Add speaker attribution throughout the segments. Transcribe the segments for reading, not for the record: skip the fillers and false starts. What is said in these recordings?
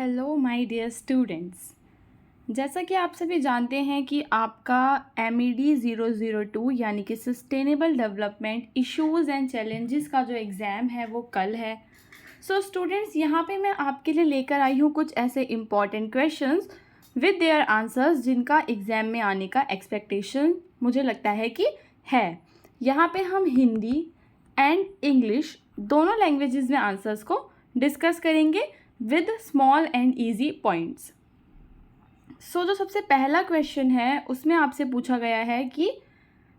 Speaker 1: Hello my dear students. जैसा कि आप सभी जानते हैं कि आपका MED 002 यानी कि sustainable development issues and challenges का जो एग्ज़ाम है वो कल है। सो स्टूडेंट्स, यहाँ पे मैं आपके लिए लेकर आई हूँ कुछ ऐसे important questions with their answers जिनका एग्ज़ाम में आने का एक्सपेक्टेशन मुझे लगता है कि है। यहाँ पे हम हिंदी एंड इंग्लिश दोनों लैंग्वेजेस में आंसर्स को डिस्कस करेंगे with small and easy points. So जो सबसे पहला क्वेश्चन है उसमें आपसे पूछा गया है कि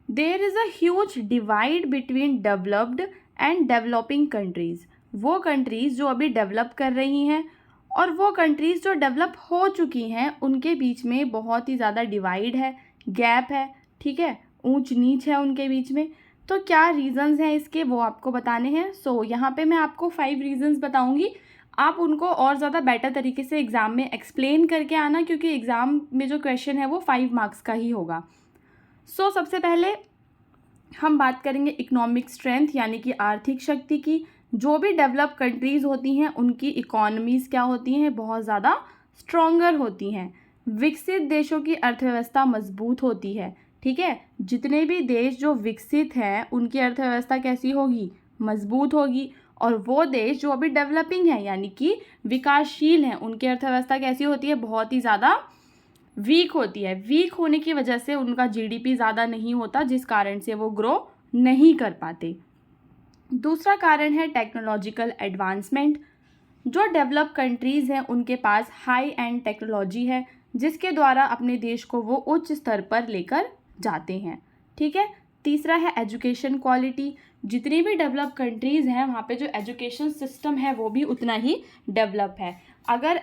Speaker 1: there is a huge divide between developed and developing countries. वो कंट्रीज़ जो अभी डेवलप कर रही हैं और वो कंट्रीज़ जो डेवलप हो चुकी हैं उनके बीच में बहुत ही ज़्यादा डिवाइड है, गैप है, ठीक है, ऊंच नीच है उनके बीच में। तो क्या रीज़न्स हैं इसके वो आपको बताने हैं। सो यहाँ पे मैं आपको 5 रीज़न्स बताऊँगी। आप उनको और ज़्यादा बेटर तरीके से एग्ज़ाम में एक्सप्लेन करके आना, क्योंकि एग्ज़ाम में जो क्वेश्चन है वो 5 मार्क्स का ही होगा। सो सबसे पहले हम बात करेंगे इकोनॉमिक स्ट्रेंथ यानी कि आर्थिक शक्ति की। जो भी डेवलप कंट्रीज़ होती हैं उनकी इकोनॉमीज़ क्या होती हैं, बहुत ज़्यादा स्ट्रॉन्गर होती हैं। विकसित देशों की अर्थव्यवस्था मजबूत होती है, ठीक है। जितने भी देश जो विकसित हैं उनकी अर्थव्यवस्था कैसी होगी, मजबूत होगी। और वो देश जो अभी डेवलपिंग है यानी कि विकासशील हैं उनकी अर्थव्यवस्था कैसी होती है, बहुत ही ज़्यादा वीक होती है। वीक होने की वजह से उनका GDP ज़्यादा नहीं होता, जिस कारण से वो ग्रो नहीं कर पाते। दूसरा कारण है टेक्नोलॉजिकल एडवांसमेंट। जो डेवलप कंट्रीज़ हैं उनके पास हाई एंड टेक्नोलॉजी है जिसके द्वारा अपने देश को वो उच्च स्तर पर लेकर जाते हैं, ठीक है। तीसरा है एजुकेशन क्वालिटी। जितनी भी डेवलप कंट्रीज़ हैं वहाँ पे जो एजुकेशन सिस्टम है वो भी उतना ही डेवलप है। अगर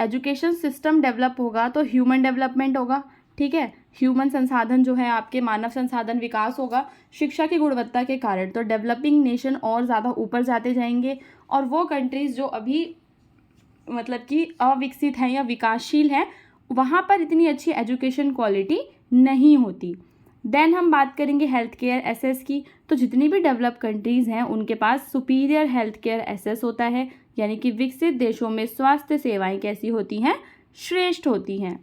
Speaker 1: एजुकेशन सिस्टम डेवलप होगा तो ह्यूमन डेवलपमेंट होगा, ठीक है। ह्यूमन संसाधन जो है आपके मानव संसाधन विकास होगा शिक्षा की गुणवत्ता के कारण। तो डेवलपिंग नेशन और ज़्यादा ऊपर जाते जाएंगे और वो कंट्रीज़ जो अभी मतलब कि अविकसित हैं या विकासशील हैं वहाँ पर इतनी अच्छी एजुकेशन क्वालिटी नहीं होती। देन हम बात करेंगे हेल्थ केयर एसेस की। तो जितनी भी डेवलप कंट्रीज़ हैं उनके पास सुपीरियर हेल्थ केयर एसेस होता है, यानी कि विकसित देशों में स्वास्थ्य सेवाएं कैसी होती हैं, श्रेष्ठ होती हैं।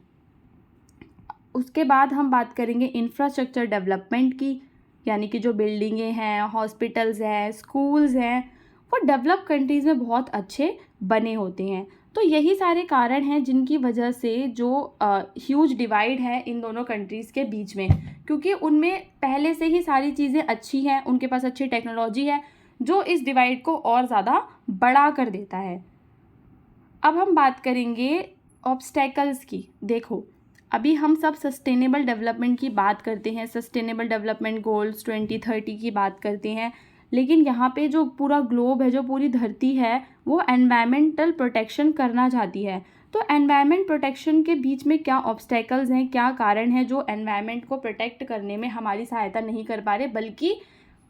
Speaker 1: उसके बाद हम बात करेंगे इंफ्रास्ट्रक्चर डेवलपमेंट की, यानी कि जो बिल्डिंगें हैं, हॉस्पिटल्स हैं, स्कूल्स हैं, वो डेवलप कंट्रीज़ में बहुत अच्छे बने होते हैं। तो यही सारे कारण हैं जिनकी वजह से जो ह्यूज डिवाइड है इन दोनों कंट्रीज़ के बीच में, क्योंकि उनमें पहले से ही सारी चीज़ें अच्छी हैं, उनके पास अच्छी टेक्नोलॉजी है जो इस डिवाइड को और ज़्यादा बड़ा कर देता है। अब हम बात करेंगे ऑब्स्टेकल्स की। देखो, अभी हम सब सस्टेनेबल डेवलपमेंट की बात करते हैं, सस्टेनेबल डेवलपमेंट गोल्स 2030 की बात करते हैं, लेकिन यहाँ पे जो पूरा ग्लोब है, जो पूरी धरती है, वो एनवायरमेंटल प्रोटेक्शन करना चाहती है। तो एनवायरमेंट प्रोटेक्शन के बीच में क्या ऑब्स्टेकल्स हैं, क्या कारण हैं जो एनवायरमेंट को प्रोटेक्ट करने में हमारी सहायता नहीं कर पा रहे बल्कि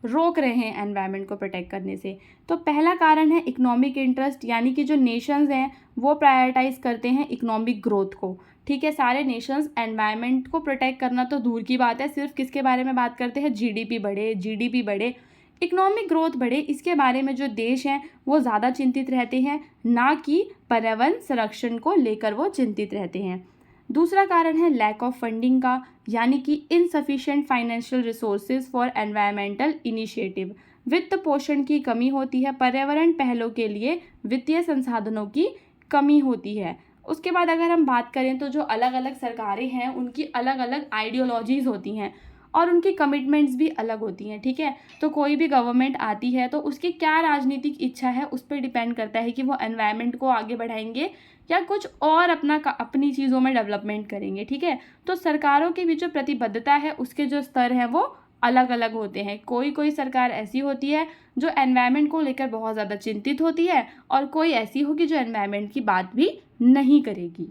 Speaker 1: रोक रहे हैं एनवायरनमेंट को प्रोटेक्ट करने से। तो पहला कारण है इकोनॉमिक इंटरेस्ट, यानी कि जो नेशंस हैं वो प्रायोरिटाइज करते हैं इकोनॉमिक ग्रोथ को, ठीक है। सारे नेशंस एनवायरनमेंट को प्रोटेक्ट करना तो दूर की बात है, सिर्फ किसके बारे में बात करते हैं, GDP बढ़े, इकोनॉमिक ग्रोथ बढ़े, इसके बारे में जो देश हैं वो ज़्यादा चिंतित रहते हैं, ना कि पर्यावरण संरक्षण को लेकर वो चिंतित रहते हैं। दूसरा कारण है लैक ऑफ फंडिंग का, यानी कि insufficient financial resources for environmental initiative. वित्त पोषण की कमी होती है, पर्यावरण पहलों के लिए वित्तीय संसाधनों की कमी होती है। उसके बाद अगर हम बात करें तो जो अलग अलग सरकारें हैं उनकी अलग अलग आइडियोलॉजीज़ होती हैं और उनकी कमिटमेंट्स भी अलग होती हैं, ठीक है। तो कोई भी गवर्नमेंट आती है तो उसकी क्या राजनीतिक इच्छा है उस पर डिपेंड करता है कि वो एनवायरनमेंट को आगे बढ़ाएंगे या कुछ और अपनी चीज़ों में डेवलपमेंट करेंगे, ठीक है। तो सरकारों के बीच जो प्रतिबद्धता है उसके जो स्तर हैं वो अलग अलग होते हैं। कोई सरकार ऐसी होती है जो एनवायरनमेंट को लेकर बहुत ज़्यादा चिंतित होती है और कोई ऐसी होगी जो एनवायरनमेंट की बात भी नहीं करेगी।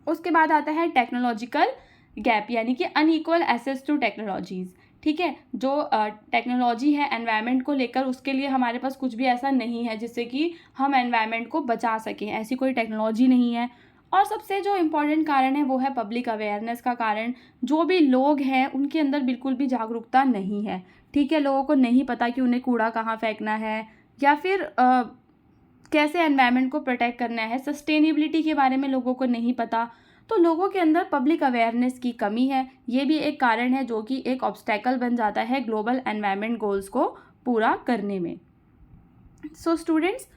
Speaker 1: उसके बाद आता है टेक्नोलॉजिकल गैप, यानी कि अनइक्वल एक्सेस टू टेक्नोलॉजीज़, ठीक है। जो टेक्नोलॉजी है एनवायरनमेंट को लेकर उसके लिए हमारे पास कुछ भी ऐसा नहीं है जिससे कि हम एनवायरनमेंट को बचा सकें, ऐसी कोई टेक्नोलॉजी नहीं है। और सबसे जो इम्पोर्टेंट कारण है वो है पब्लिक अवेयरनेस का कारण। जो भी लोग हैं उनके अंदर बिल्कुल भी जागरूकता नहीं है, ठीक है। लोगों को नहीं पता कि उन्हें कूड़ा कहाँ फेंकना है या फिर कैसे एनवायरनमेंट को प्रोटेक्ट करना है, सस्टेनेबिलिटी के बारे में लोगों को नहीं पता, तो लोगों के अंदर पब्लिक अवेयरनेस की कमी है। ये भी एक कारण है जो कि एक ऑब्स्टेकल बन जाता है ग्लोबल एनवायरनमेंट गोल्स को पूरा करने में। सो स्टूडेंट्स,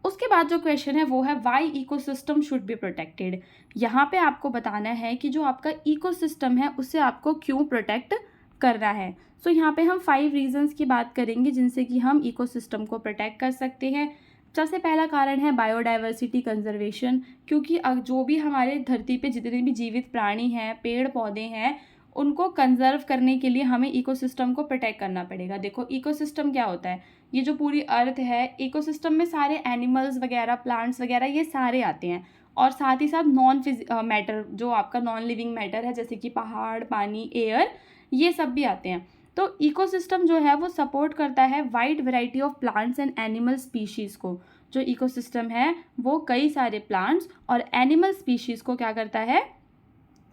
Speaker 1: उसके बाद जो क्वेश्चन है वो है why ecosystem should be protected. यहाँ पे आपको बताना है कि जो आपका इकोसिस्टम है उससे आपको क्यों प्रोटेक्ट करना है। सो यहाँ पे हम 5 रीजंस की बात करेंगे जिनसे कि हम इकोसिस्टम को प्रोटेक्ट कर सकते हैं। सबसे पहला कारण है बायोडाइवर्सिटी कंजर्वेशन, क्योंकि जो भी हमारे धरती पे जितने भी जीवित प्राणी हैं, पेड़ पौधे हैं, उनको कंजर्व करने के लिए हमें इकोसिस्टम को प्रोटेक्ट करना पड़ेगा। देखो इकोसिस्टम क्या होता है, ये जो पूरी अर्थ है, इकोसिस्टम में सारे एनिमल्स वगैरह, प्लांट्स वगैरह ये सारे आते हैं, और साथ ही साथ नॉन मैटर, जो आपका नॉन लिविंग मैटर है जैसे कि पहाड़, पानी, एयर, ये सब भी आते हैं। तो इकोसिस्टम जो है वो सपोर्ट करता है wide variety of plants and animal species को। जो इकोसिस्टम है वो कई सारे प्लांट्स और एनिमल स्पीशीज़ को क्या करता है,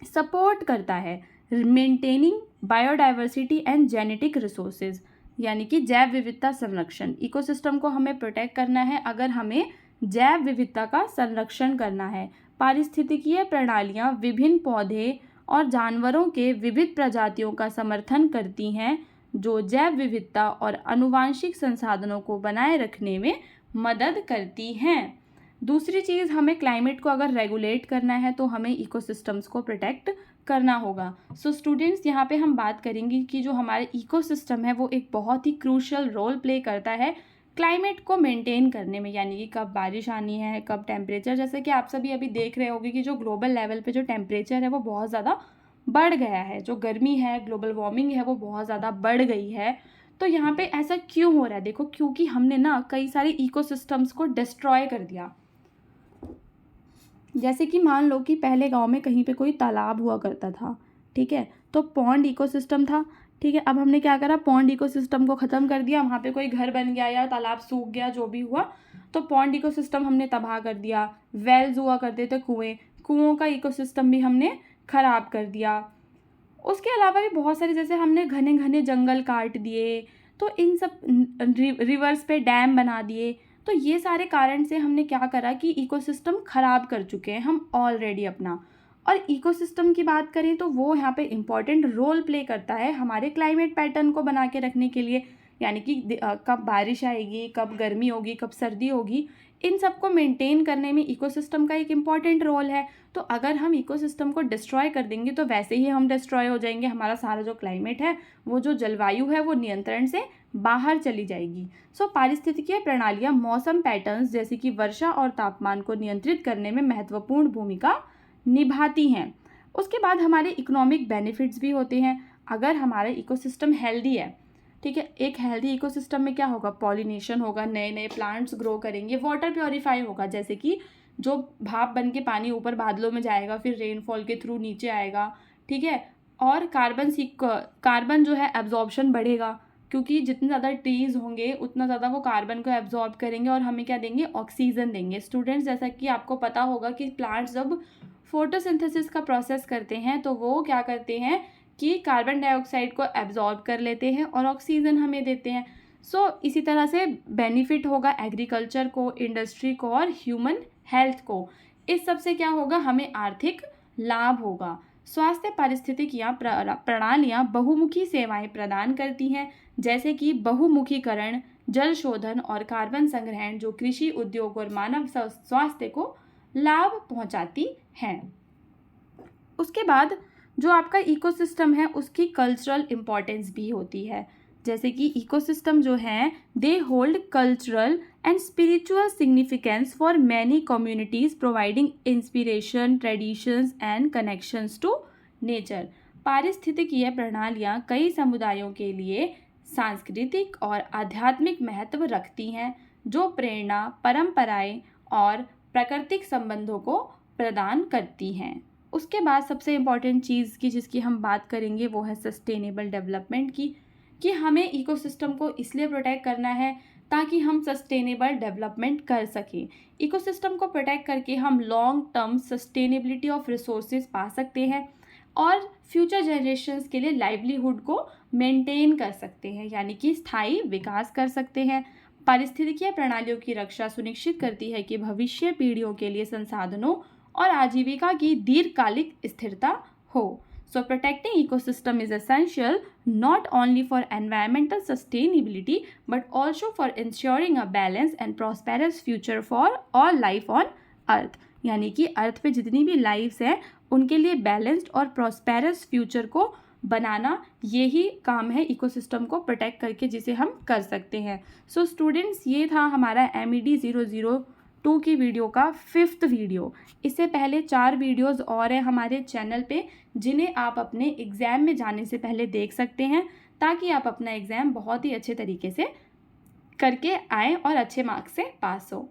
Speaker 1: सपोर्ट करता है। Maintaining biodiversity and genetic resources, यानी कि जैव विविधता संरक्षण। इकोसिस्टम को हमें प्रोटेक्ट करना है अगर हमें जैव विविधता का संरक्षण करना है। पारिस्थितिकीय प्रणालियाँ विभिन्न पौधे और जानवरों के विविध प्रजातियों का समर्थन करती हैं जो जैव विविधता और आनुवांशिक संसाधनों को बनाए रखने में मदद करती हैं। दूसरी चीज़, हमें क्लाइमेट को अगर रेगुलेट करना है तो हमें इकोसिस्टम्स को प्रोटेक्ट करना होगा। सो स्टूडेंट्स, यहाँ पे हम बात करेंगे कि जो हमारे इकोसिस्टम है वो एक बहुत ही क्रूशियल रोल प्ले करता है क्लाइमेट को मेंटेन करने में, यानी कि कब बारिश आनी है, कब टेम्परेचर, जैसे कि आप सभी अभी देख रहे होंगे कि जो ग्लोबल लेवल पे जो टेम्परेचर है वो बहुत ज़्यादा बढ़ गया है, जो गर्मी है, ग्लोबल वार्मिंग है, वो बहुत ज़्यादा बढ़ गई है। तो यहाँ पे ऐसा क्यों हो रहा है? देखो, क्योंकि हमने ना कई सारे इकोसिस्टम्स को डिस्ट्रॉय कर दिया। जैसे कि मान लो कि पहले गांव में कहीं पे कोई तालाब हुआ करता था, ठीक है, तो पॉन्ड इकोसिस्टम था, ठीक है। अब हमने क्या करा, पॉन्ड इकोसिस्टम को ख़त्म कर दिया, वहाँ पे कोई घर बन गया या तालाब सूख गया, जो भी हुआ, तो पॉन्ड इकोसिस्टम हमने तबाह कर दिया। वेल्स हुआ करते थे, कुओं का इकोसिस्टम भी हमने ख़राब कर दिया। उसके अलावा भी बहुत सारे, जैसे हमने घने घने जंगल काट दिए, तो इन सब रिवर्स पे डैम बना दिए। तो ये सारे कारण से हमने क्या करा कि इकोसिस्टम ख़राब कर चुके हैं हम ऑलरेडी अपना। और इकोसिस्टम की बात करें तो वो यहाँ पे इम्पॉर्टेंट रोल प्ले करता है हमारे क्लाइमेट पैटर्न को बना के रखने के लिए, यानी कि कब बारिश आएगी, कब गर्मी होगी, कब सर्दी होगी, इन सबको मेंटेन करने में इकोसिस्टम का एक इम्पॉर्टेंट रोल है। तो अगर हम इकोसिस्टम को डिस्ट्रॉय कर देंगे तो वैसे ही हम डिस्ट्रॉय हो जाएंगे, हमारा सारा जो क्लाइमेट है, वो जो जलवायु है, वो नियंत्रण से बाहर चली जाएगी। सो पारिस्थितिकीय प्रणालियाँ मौसम पैटर्न्स जैसे कि वर्षा और तापमान को नियंत्रित करने में महत्वपूर्ण भूमिका निभाती हैं। उसके बाद हमारे इकोनॉमिक बेनिफिट्स भी होते हैं अगर हमारा इकोसिस्टम हेल्दी है, ठीक है। एक हेल्दी इकोसिस्टम में क्या होगा, पॉलिनेशन होगा, नए नए प्लांट्स ग्रो करेंगे, वाटर प्योरीफाई होगा, जैसे कि जो भाप बन के पानी ऊपर बादलों में जाएगा, फिर रेनफॉल के थ्रू नीचे आएगा, ठीक है। और कार्बन जो है एब्जॉर्प्शन बढ़ेगा, क्योंकि जितने ज़्यादा ट्रीज़ होंगे उतना ज़्यादा वो कार्बन को एब्जॉर्ब करेंगे और हमें क्या देंगे, ऑक्सीजन देंगे। स्टूडेंट्स, जैसा कि आपको पता होगा कि प्लांट्स जब फोटोसिंथेसिस का प्रोसेस करते हैं तो वो क्या करते हैं कि कार्बन डाइऑक्साइड को एब्जॉर्ब कर लेते हैं और ऑक्सीजन हमें देते हैं। सो इसी तरह से बेनिफिट होगा एग्रीकल्चर को, इंडस्ट्री को और ह्यूमन हेल्थ को। इस सब से क्या होगा, हमें आर्थिक लाभ होगा। स्वास्थ्य पारिस्थितिकियाँ प्रणालियाँ बहुमुखी सेवाएं प्रदान करती हैं, जैसे कि बहुमुखीकरण, जल शोधन और कार्बन संग्रहण, जो कृषि, उद्योग और मानव स्वास्थ्य को लाभ पहुंचाती हैं। उसके बाद जो आपका इकोसिस्टम है उसकी कल्चरल इम्पॉर्टेंस भी होती है, जैसे कि इकोसिस्टम जो हैं they hold cultural and spiritual significance for many communities, providing inspiration, traditions and connections to nature. पारिस्थितिकीय प्रणालियाँ कई समुदायों के लिए सांस्कृतिक और आध्यात्मिक महत्व रखती हैं, जो प्रेरणा, परंपराएं और प्राकृतिक संबंधों को प्रदान करती हैं। उसके बाद सबसे इम्पॉर्टेंट चीज़ की जिसकी हम बात करेंगे वो है सस्टेनेबल डेवलपमेंट की, कि हमें इकोसिस्टम को इसलिए प्रोटेक्ट करना है ताकि हम सस्टेनेबल डेवलपमेंट कर सकें। इकोसिस्टम को प्रोटेक्ट करके हम long term sustainability of resources पा सकते हैं और फ्यूचर जनरेशन्स के लिए लाइवलीहुड को मेंटेन कर सकते हैं, यानी कि स्थायी विकास कर सकते हैं। पारिस्थितिकीय प्रणालियों की रक्षा सुनिश्चित करती है कि भविष्य पीढ़ियों के लिए संसाधनों और आजीविका की दीर्घकालिक स्थिरता हो। So protecting ecosystem is essential not only for environmental sustainability but also for ensuring a balanced and prosperous future for all life on earth। यानी कि अर्थ पे जितनी भी लाइफ्स हैं उनके लिए बैलेंस्ड और प्रॉस्पेरस फ्यूचर को बनाना, यही काम है इकोसिस्टम को प्रोटेक्ट करके जिसे हम कर सकते हैं। सो स्टूडेंट्स, ये था हमारा MED 002 की वीडियो का 5th वीडियो। इससे पहले 4 वीडियोस और हैं हमारे चैनल पे जिन्हें आप अपने एग्ज़ाम में जाने से पहले देख सकते हैं, ताकि आप अपना एग्ज़ाम बहुत ही अच्छे तरीके से करके आएँ और अच्छे मार्क्स से पास हो।